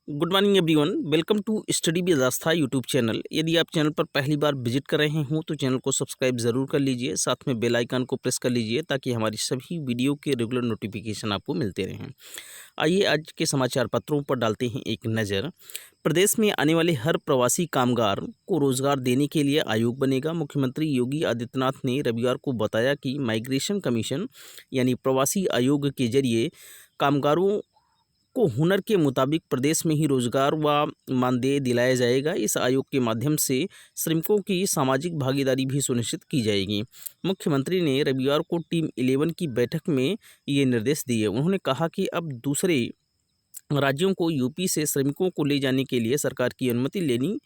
Good morning everyone, welcome to study with Aastha YouTube channel. यदि आप channel पर पहली बार विजिट कर रहे हों तो चैनल को सब्सक्राइब ज़रूर कर लीजिए, साथ में बेल आइकन को प्रेस कर लीजिए ताकि हमारी सभी वीडियो के रेगुलर नोटिफिकेशन आपको मिलते रहें। आइए आज के समाचार पत्रों पर डालते हैं एक नज़र। प्रदेश में आने वाले हर प्रवासी कामगार को रोजगार देने के लिए आयोग बनेगा। मुख्यमंत्री योगी आदित्यनाथ ने रविवार को बताया कि माइग्रेशन कमीशन यानी प्रवासी आयोग के जरिए कामगारों को हुनर के मुताबिक प्रदेश में ही रोजगार व मानदेय दिलाया जाएगा। इस आयोग के माध्यम से श्रमिकों की सामाजिक भागीदारी भी सुनिश्चित की जाएगी। मुख्यमंत्री ने रविवार को टीम 11 की बैठक में ये निर्देश दिए। उन्होंने कहा कि अब दूसरे राज्यों को यूपी से श्रमिकों को ले जाने के लिए सरकार की अनुमति लेनी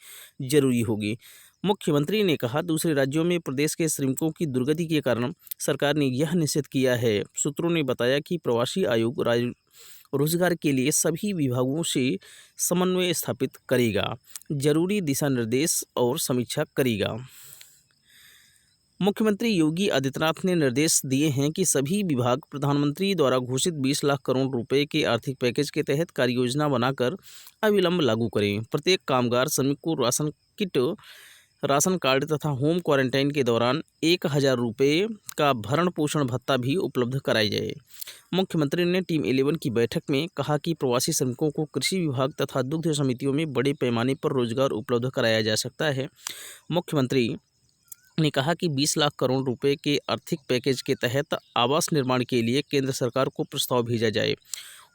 जरूरी होगी। मुख्यमंत्री ने कहा, दूसरे राज्यों में प्रदेश के श्रमिकों की दुर्गति के कारण सरकार ने यह निश्चित किया है। सूत्रों ने बताया कि प्रवासी आयोग रोजगार के लिए सभी विभागों से समन्वय स्थापित करेगा, जरूरी दिशा निर्देश और समीक्षा करेगा। मुख्यमंत्री योगी आदित्यनाथ ने निर्देश दिए हैं कि सभी विभाग प्रधानमंत्री द्वारा घोषित 20 लाख करोड़ रुपए के आर्थिक पैकेज के तहत कार्ययोजना बनाकर अविलंब लागू करें। प्रत्येक कामगार श्रमिक को राशन किट, राशन कार्ड तथा होम क्वारंटाइन के दौरान 1000 रुपये का भरण पोषण भत्ता भी उपलब्ध कराया जाए। मुख्यमंत्री ने टीम 11 की बैठक में कहा कि प्रवासी श्रमिकों को कृषि विभाग तथा दुग्ध समितियों में बड़े पैमाने पर रोजगार उपलब्ध कराया जा सकता है। मुख्यमंत्री ने कहा कि 20 लाख करोड़ रुपए के आर्थिक पैकेज के तहत आवास निर्माण के लिए केंद्र सरकार को प्रस्ताव भेजा जाए।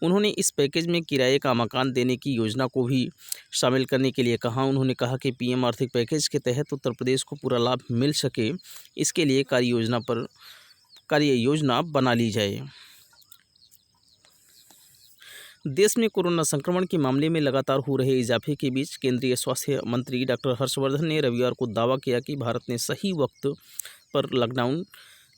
उन्होंने इस पैकेज में किराए का मकान देने की योजना को भी शामिल करने के लिए कहा। उन्होंने कहा कि पीएम आर्थिक पैकेज के तहत उत्तर प्रदेश को पूरा लाभ मिल सके, इसके लिए कार्य योजना बना ली जाए। देश में कोरोना संक्रमण के मामले में लगातार हो रहे इजाफे के बीच केंद्रीय स्वास्थ्य मंत्री डॉक्टर हर्षवर्धन ने रविवार को दावा किया कि भारत ने सही वक्त पर लॉकडाउन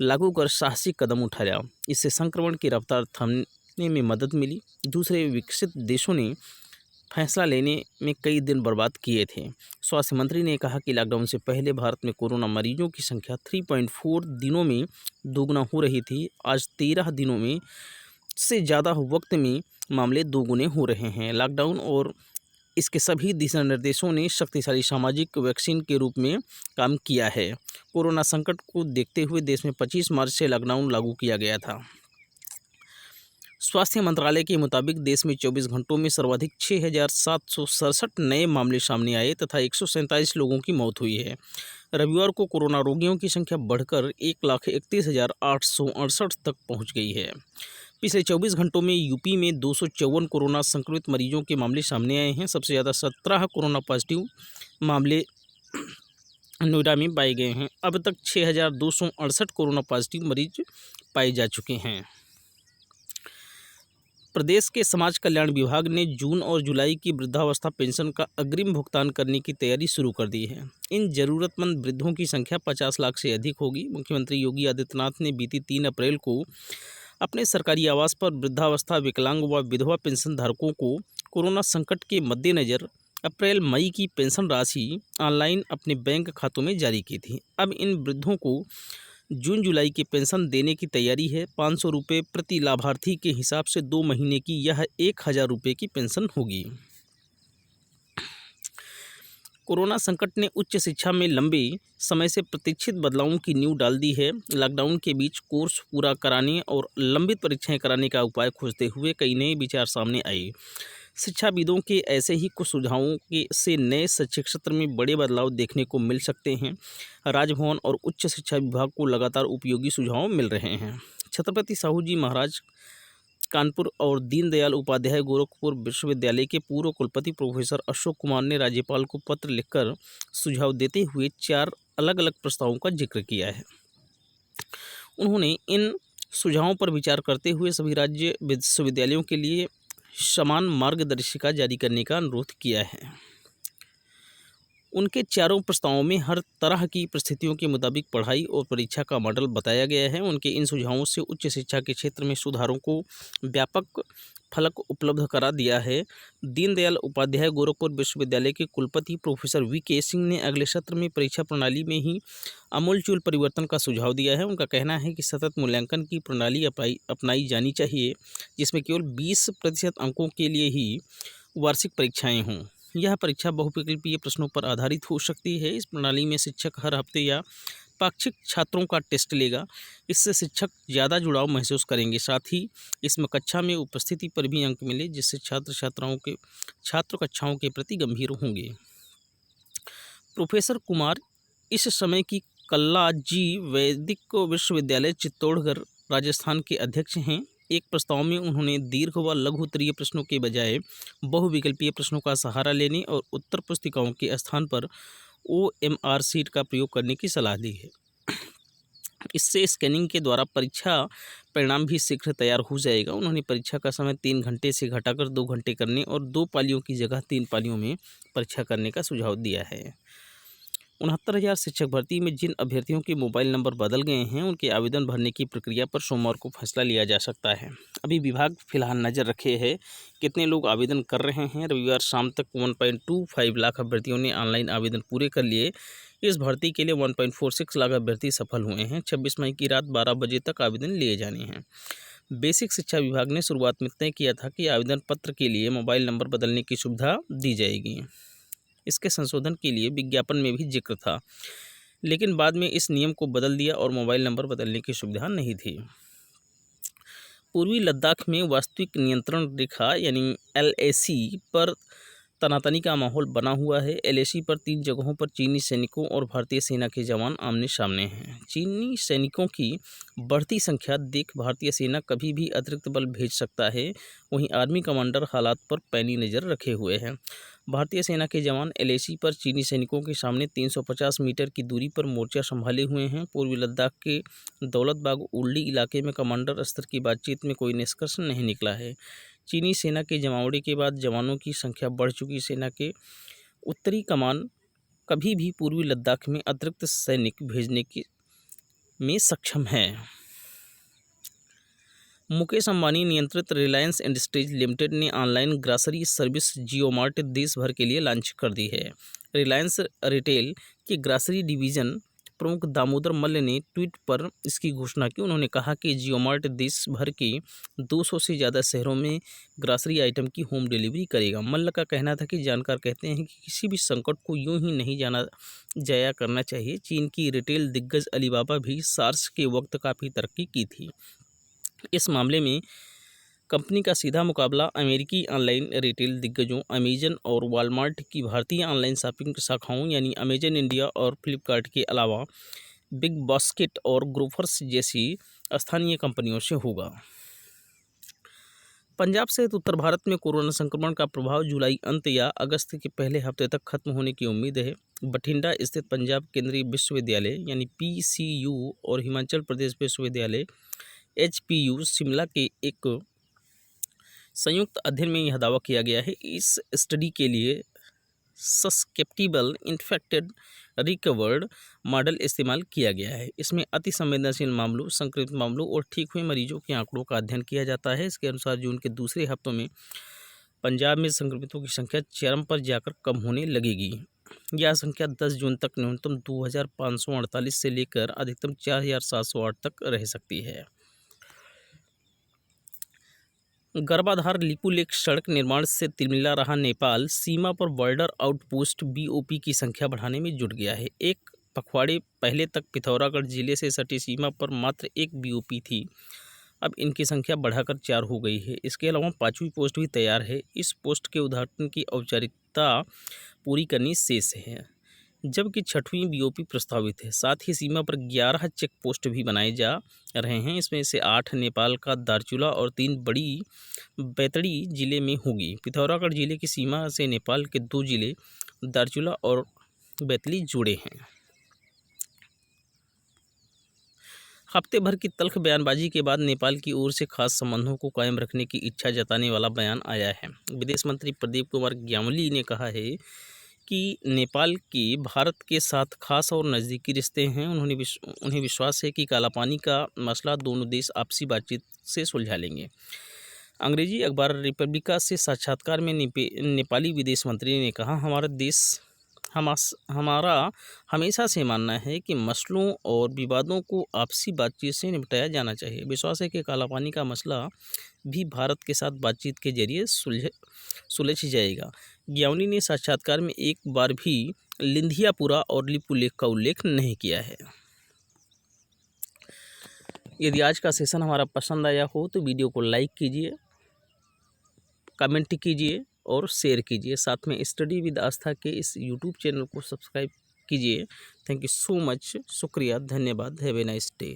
लागू कर साहसिक कदम उठाया। इससे संक्रमण की रफ्तार थमने में मदद मिली। दूसरे विकसित देशों ने फैसला लेने में कई दिन बर्बाद किए थे। स्वास्थ्य मंत्री ने कहा कि लॉकडाउन से पहले भारत में कोरोना मरीजों की संख्या 3.4 दिनों में दोगुना हो रही थी। आज 13 दिनों में से ज़्यादा वक्त में मामले दोगुने हो रहे हैं। लॉकडाउन और इसके सभी दिशा निर्देशों ने शक्तिशाली सामाजिक वैक्सीन के रूप में काम किया है। कोरोना संकट को देखते हुए देश में 25 मार्च से लॉकडाउन लागू किया गया था। स्वास्थ्य मंत्रालय के मुताबिक देश में 24 घंटों में सर्वाधिक 6,767 नए मामले सामने आए तथा 147 लोगों की मौत हुई है। रविवार को कोरोना रोगियों की संख्या बढ़कर 1,31,868 तक पहुंच गई है। पिछले 24 घंटों में यूपी में 254 कोरोना संक्रमित मरीजों के मामले सामने आए हैं। सबसे ज़्यादा 17 कोरोना पॉजिटिव मामले नोएडा में पाए गए हैं। अब तक 6,268 कोरोना पॉजिटिव मरीज पाए जा चुके हैं। प्रदेश के समाज कल्याण विभाग ने जून और जुलाई की वृद्धावस्था पेंशन का अग्रिम भुगतान करने की तैयारी शुरू कर दी है। इन जरूरतमंद वृद्धों की संख्या 50 लाख से अधिक होगी। मुख्यमंत्री योगी आदित्यनाथ ने बीती 3 अप्रैल को अपने सरकारी आवास पर वृद्धावस्था, विकलांग व विधवा पेंशन धारकों को कोरोना संकट के मद्देनज़र अप्रैल-मई की पेंशन राशि ऑनलाइन अपने बैंक खातों में जारी की थी। अब इन वृद्धों को जून-जुलाई की पेंशन देने की तैयारी है। 500 रुपये प्रति लाभार्थी के हिसाब से 2 महीने की यह 1000 रुपये की पेंशन होगी। कोरोना संकट ने उच्च शिक्षा में लंबे समय से प्रतीक्षित बदलावों की नींव डाल दी है। लॉकडाउन के बीच कोर्स पूरा कराने और लंबित परीक्षाएं कराने का उपाय खोजते हुए कई नए विचार सामने आए। शिक्षाविदों के ऐसे ही कुछ सुझावों से नए शैक्षिक सत्र में बड़े बदलाव देखने को मिल सकते हैं। राजभवन और उच्च शिक्षा विभाग को लगातार उपयोगी सुझाव मिल रहे हैं। छत्रपति साहू जी महाराज कानपुर और दीनदयाल उपाध्याय गोरखपुर विश्वविद्यालय के पूर्व कुलपति प्रोफेसर अशोक कुमार ने राज्यपाल को पत्र लिखकर सुझाव देते हुए 4 अलग-अलग प्रस्तावों का जिक्र किया है। उन्होंने इन सुझावों पर विचार करते हुए सभी राज्य विश्वविद्यालयों के लिए समान मार्गदर्शिका जारी करने का अनुरोध किया है। उनके चारों प्रस्तावों में हर तरह की परिस्थितियों के मुताबिक पढ़ाई और परीक्षा का मॉडल बताया गया है। उनके इन सुझावों से उच्च शिक्षा के क्षेत्र में सुधारों को व्यापक फलक उपलब्ध करा दिया है। दीनदयाल उपाध्याय गोरखपुर विश्वविद्यालय के कुलपति प्रोफेसर वी.के. सिंह ने अगले सत्र में परीक्षा प्रणाली में ही आमूलचूल परिवर्तन का सुझाव दिया है। उनका कहना है कि सतत मूल्यांकन की प्रणाली अपनाई जानी चाहिए, जिसमें केवल 20% अंकों के लिए ही वार्षिक परीक्षाएं हों। यह परीक्षा बहुविकल्पीय प्रश्नों पर आधारित हो सकती है। इस प्रणाली में शिक्षक हर हफ्ते या पाक्षिक छात्रों का टेस्ट लेगा। इससे शिक्षक ज़्यादा जुड़ाव महसूस करेंगे। साथ ही इसमें कक्षा में उपस्थिति पर भी अंक मिले, जिससे छात्र कक्षाओं के प्रति गंभीर होंगे। प्रोफेसर कुमार इस समय की कल्लाजी वैदिक विश्वविद्यालय चित्तौड़गढ़ राजस्थान के अध्यक्ष हैं। एक प्रस्ताव में उन्होंने दीर्घ व लघु उत्तरीय प्रश्नों के बजाय बहुविकल्पीय प्रश्नों का सहारा लेने और उत्तर पुस्तिकाओं के स्थान पर OMR शीट का प्रयोग करने की सलाह दी है। इससे स्कैनिंग के द्वारा परीक्षा परिणाम भी शीघ्र तैयार हो जाएगा। उन्होंने परीक्षा का समय 3 घंटे से घटाकर 2 घंटे करने और 2 पालियों की जगह 3 पालियों में परीक्षा करने का सुझाव दिया है। 69,000 शिक्षक भर्ती में जिन अभ्यर्थियों के मोबाइल नंबर बदल गए हैं, उनके आवेदन भरने की प्रक्रिया पर सोमवार को फैसला लिया जा सकता है। अभी विभाग फिलहाल नज़र रखे है कितने लोग आवेदन कर रहे हैं। रविवार शाम तक 1.25 लाख अभ्यर्थियों ने ऑनलाइन आवेदन पूरे कर लिए। इस भर्ती के लिए 1.46 लाख अभ्यर्थी सफल हुए हैं। 26 मई की रात 12 बजे तक आवेदन लिए जाने हैं। बेसिक शिक्षा विभाग ने शुरुआत में तय किया था कि आवेदन पत्र के लिए मोबाइल नंबर बदलने की सुविधा दी जाएगी। इसके संशोधन के लिए विज्ञापन में भी जिक्र था, लेकिन बाद में इस नियम को बदल दिया और मोबाइल नंबर बदलने की सुविधा नहीं थी। पूर्वी लद्दाख में वास्तविक नियंत्रण रेखा यानी LAC पर तनातनी का माहौल बना हुआ है। LAC पर 3 जगहों पर चीनी सैनिकों और भारतीय सेना के जवान आमने सामने हैं। चीनी सैनिकों की बढ़ती संख्या देख भारतीय सेना कभी भी अतिरिक्त बल भेज सकता है। वहीं आर्मी कमांडर हालात पर पैनी नज़र रखे हुए हैं। भारतीय सेना के जवान LAC पर चीनी सैनिकों के सामने 350 मीटर की दूरी पर मोर्चा संभाले हुए हैं। पूर्वी लद्दाख के दौलत बाग उल्डी इलाके में कमांडर स्तर की बातचीत में कोई निष्कर्ष नहीं निकला है। चीनी सेना के जमावड़े के बाद जवानों की संख्या बढ़ चुकी। सेना के उत्तरी कमान कभी भी पूर्वी लद्दाख में अतिरिक्त सैनिक भेजने में सक्षम है। मुकेश अंबानी नियंत्रित रिलायंस इंडस्ट्रीज लिमिटेड ने ऑनलाइन ग्रॉसरी सर्विस जियोमार्ट देश भर के लिए लॉन्च कर दी है। रिलायंस रिटेल के ग्रॉसरी डिवीज़न प्रमुख दामोदर मल्ल ने ट्वीट पर इसकी घोषणा की। उन्होंने कहा कि जियोमार्ट देश भर के 200 से ज़्यादा शहरों में ग्रॉसरी आइटम की होम डिलीवरी करेगा। मल्ल का कहना था कि जानकार कहते हैं कि किसी भी संकट को यूं ही नहीं जाया करना चाहिए। चीन की रिटेल दिग्गज अलीबाबा भी सार्स के वक्त काफ़ी तरक्की की थी। इस मामले में कंपनी का सीधा मुकाबला अमेरिकी ऑनलाइन रिटेल दिग्गजों अमेजन और वॉलमार्ट की भारतीय ऑनलाइन शॉपिंग शाखाओं यानी अमेजन इंडिया और फ्लिपकार्ट के अलावा बिग बास्केट और ग्रोफर्स जैसी स्थानीय कंपनियों से होगा। पंजाब सहित उत्तर भारत में कोरोना संक्रमण का प्रभाव जुलाई अंत या अगस्त के पहले हफ्ते तक खत्म होने की उम्मीद है। बठिंडा स्थित पंजाब केंद्रीय विश्वविद्यालय यानी PCU और हिमाचल प्रदेश विश्वविद्यालय HPU शिमला के एक संयुक्त अध्ययन में यह दावा किया गया है। इस स्टडी के लिए सस्केप्टिबल इन्फेक्टेड रिकवर्ड मॉडल इस्तेमाल किया गया है। इसमें अति संवेदनशील मामलों, संक्रमित मामलों और ठीक हुए मरीजों के आंकड़ों का अध्ययन किया जाता है। इसके अनुसार जून के दूसरे हफ्तों में पंजाब में संक्रमितों की संख्या चरम पर जाकर कम होने लगेगी। यह संख्या 10 जून तक न्यूनतम 2,548 से लेकर अधिकतम 4,708 तक रह सकती है। गर्भाधार लिपुलेख सड़क निर्माण से तिलमिला रहा नेपाल सीमा पर बॉर्डर आउटपोस्ट BOP की संख्या बढ़ाने में जुट गया है। एक पखवाड़े पहले तक पिथौरागढ़ जिले से सटी सीमा पर मात्र एक BOP थी। अब इनकी संख्या बढ़ाकर 4 हो गई है। इसके अलावा 5वीं पोस्ट भी तैयार है। इस पोस्ट के उद्घाटन की औपचारिकता पूरी करनी शेष है, जबकि 6वीं BOP प्रस्तावित है। साथ ही सीमा पर 11 चेक पोस्ट भी बनाए जा रहे हैं। इसमें से 8 नेपाल का दार्चुला और 3 बड़ी बैतडी जिले में होगी। पिथौरागढ़ जिले की सीमा से नेपाल के 2 जिले दार्चुला और बैतडी जुड़े हैं। हफ्ते भर की तल्ख बयानबाजी के बाद नेपाल की ओर से खास संबंधों को कायम रखने की इच्छा जताने वाला बयान आया है। विदेश मंत्री प्रदीप कुमार ग्यावली ने कहा है कि नेपाल के भारत के साथ खास और नज़दीकी रिश्ते हैं। उन्हें विश्वास है कि कालापानी का मसला दोनों देश आपसी बातचीत से सुलझा लेंगे। अंग्रेजी अखबार रिपब्लिका से साक्षात्कार में नेपाली विदेश मंत्री ने कहा, हमारा देश हमारा हमेशा से मानना है कि मसलों और विवादों को आपसी बातचीत से निपटाया जाना चाहिए। विश्वास है कि काला पानी का मसला भी भारत के साथ बातचीत के जरिए सुलझ जाएगा। ग्यावाली ने साक्षात्कार में एक बार भी लिंधियापुरा और लिपुलेख का उल्लेख नहीं किया है। यदि आज का सेशन हमारा पसंद आया हो तो वीडियो को लाइक कीजिए, कमेंट कीजिए और शेयर कीजिए। साथ में स्टडी विद आस्था के इस यूट्यूब चैनल को सब्सक्राइब कीजिए। Thank you so much. शुक्रिया, धन्यवाद। Have a nice day.